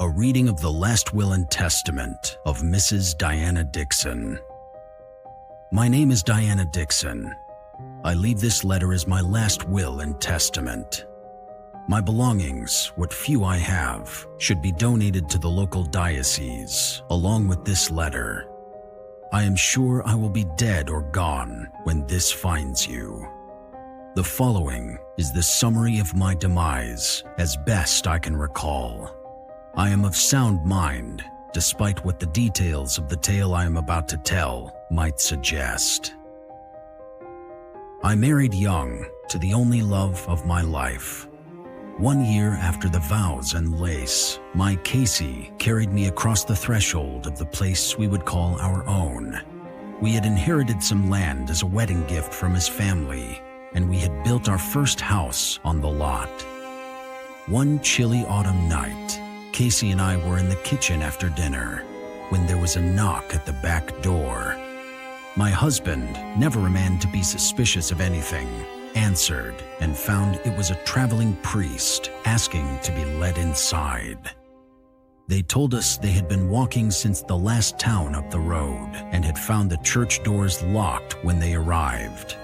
A reading of the last will and testament of Mrs. Diana Dixon. My name is Diana Dixon. I leave this letter as my last will and testament. My belongings, what few I have, should be donated to the local diocese, along with this letter. I am sure I will be dead or gone when this finds you. The following is the summary of my demise, as best I can recall. I am of sound mind, despite what the details of the tale I am about to tell might suggest. I married young to the only love of my life. 1 year after the vows and lace, my Casey carried me across the threshold of the place we would call our own. We had inherited some land as a wedding gift from his family, and we had built our first house on the lot. One chilly autumn night, Casey and I were in the kitchen after dinner when there was a knock at the back door. My husband, never a man to be suspicious of anything, answered and found it was a traveling priest asking to be let inside. They told us they had been walking since the last town up the road and had found the church doors locked when they arrived.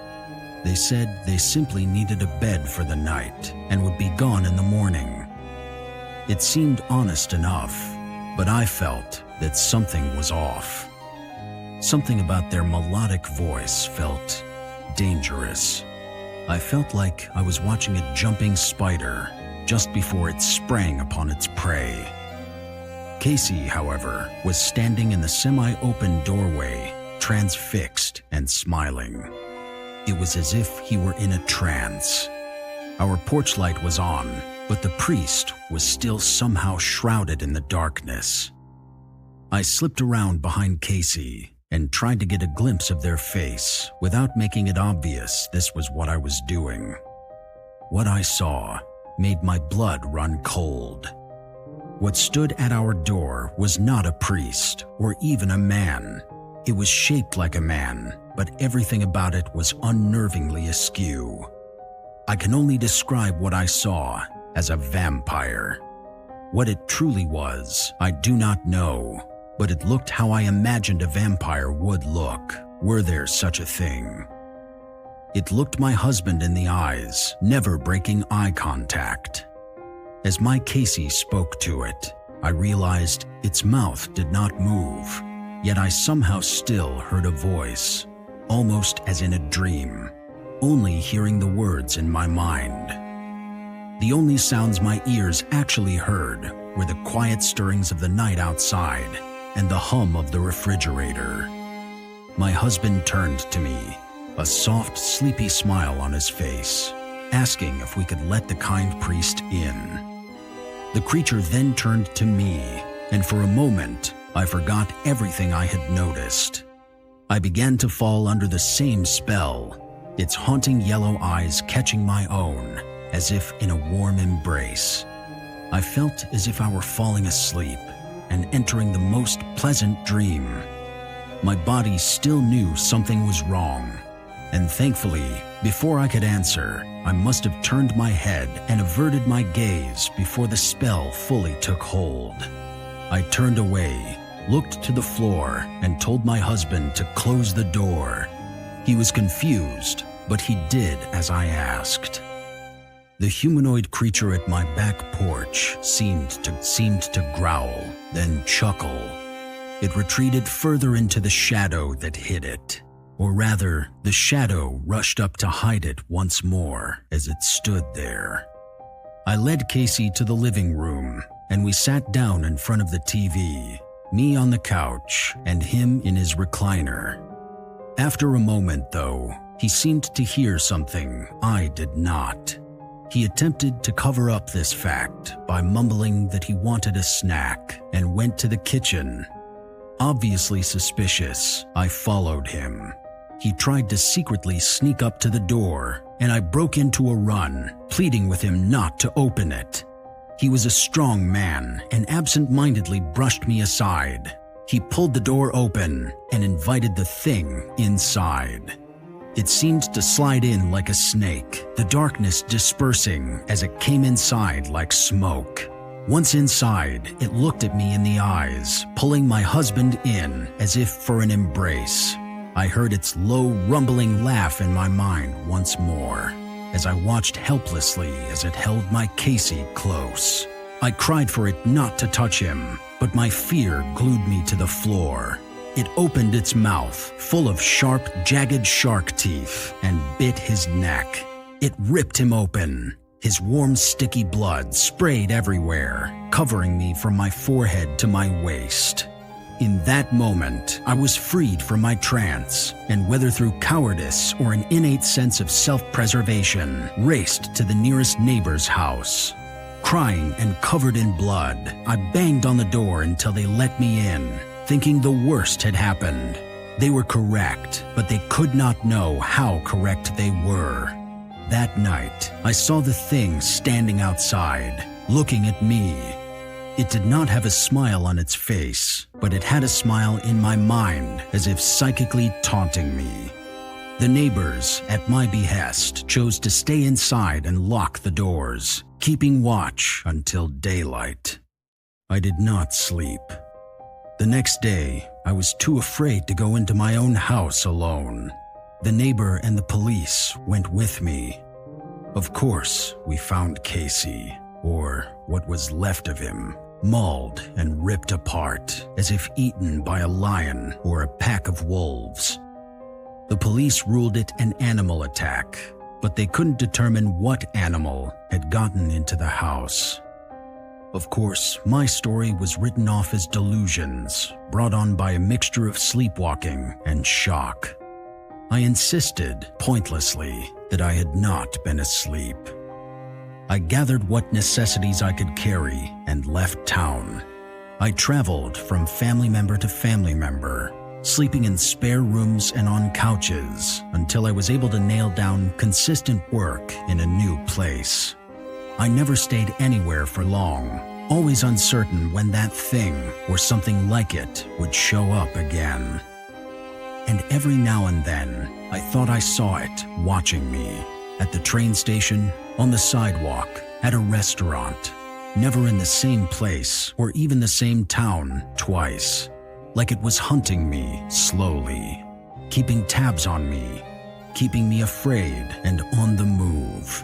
They said they simply needed a bed for the night and would be gone in the morning. It seemed honest enough, but I felt that something was off. Something about their melodic voice felt dangerous. I felt like I was watching a jumping spider just before it sprang upon its prey. Casey, however, was standing in the semi-open doorway, transfixed and smiling. It was as if he were in a trance. Our porch light was on, but the priest was still somehow shrouded in the darkness. I slipped around behind Casey and tried to get a glimpse of their face without making it obvious this was what I was doing. What I saw made my blood run cold. What stood at our door was not a priest or even a man. It was shaped like a man, but everything about it was unnervingly askew. I can only describe what I saw as a vampire. What it truly was, I do not know, but it looked how I imagined a vampire would look, were there such a thing. It looked my husband in the eyes, never breaking eye contact. As my Casey spoke to it, I realized its mouth did not move, yet I somehow still heard a voice, almost as in a dream, only hearing the words in my mind. The only sounds my ears actually heard were the quiet stirrings of the night outside and the hum of the refrigerator. My husband turned to me, a soft, sleepy smile on his face, asking if we could let the kind priest in. The creature then turned to me, and for a moment, I forgot everything I had noticed. I began to fall under the same spell, its haunting yellow eyes catching my own, as if in a warm embrace. I felt as if I were falling asleep and entering the most pleasant dream. My body still knew something was wrong, and thankfully, before I could answer, I must have turned my head and averted my gaze before the spell fully took hold. I turned away, looked to the floor, and told my husband to close the door. He was confused, but he did as I asked. The humanoid creature at my back porch seemed to growl, then chuckle. It retreated further into the shadow that hid it. Or rather, the shadow rushed up to hide it once more as it stood there. I led Casey to the living room, and we sat down in front of the TV, me on the couch and him in his recliner. After a moment, though, he seemed to hear something I did not. He attempted to cover up this fact by mumbling that he wanted a snack and went to the kitchen. Obviously suspicious, I followed him. He tried to secretly sneak up to the door, and I broke into a run, pleading with him not to open it. He was a strong man and absent-mindedly brushed me aside. He pulled the door open and invited the thing inside. It seemed to slide in like a snake, the darkness dispersing as it came inside like smoke. Once inside, it looked at me in the eyes, pulling my husband in as if for an embrace. I heard its low, rumbling laugh in my mind once more, as I watched helplessly as it held my Casey close. I cried for it not to touch him, but my fear glued me to the floor. It opened its mouth, full of sharp, jagged shark teeth, and bit his neck. It ripped him open. His warm, sticky blood sprayed everywhere, covering me from my forehead to my waist. In that moment, I was freed from my trance, and whether through cowardice or an innate sense of self-preservation, raced to the nearest neighbor's house. Crying and covered in blood, I banged on the door until they let me in, thinking the worst had happened. They were correct, but they could not know how correct they were. That night, I saw the thing standing outside, looking at me. It did not have a smile on its face, but it had a smile in my mind, as if psychically taunting me. The neighbors, at my behest, chose to stay inside and lock the doors, keeping watch until daylight. I did not sleep. The next day, I was too afraid to go into my own house alone. The neighbor and the police went with me. Of course, we found Casey, or what was left of him, mauled and ripped apart, as if eaten by a lion or a pack of wolves. The police ruled it an animal attack, but they couldn't determine what animal had gotten into the house. Of course, my story was written off as delusions, brought on by a mixture of sleepwalking and shock. I insisted, pointlessly, that I had not been asleep. I gathered what necessities I could carry and left town. I traveled from family member to family member, sleeping in spare rooms and on couches until I was able to nail down consistent work in a new place. I never stayed anywhere for long, always uncertain when that thing or something like it would show up again. And every now and then, I thought I saw it watching me, at the train station, on the sidewalk, at a restaurant, never in the same place or even the same town twice, like it was hunting me slowly, keeping tabs on me, keeping me afraid and on the move.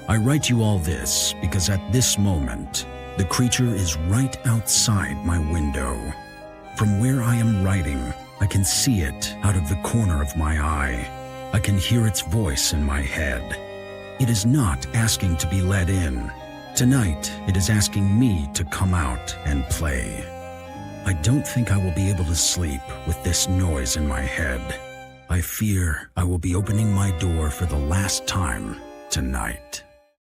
I write you all this because at this moment, the creature is right outside my window. From where I am writing, I can see it out of the corner of my eye. I can hear its voice in my head. It is not asking to be let in. Tonight, it is asking me to come out and play. I don't think I will be able to sleep with this noise in my head. I fear I will be opening my door for the last time tonight.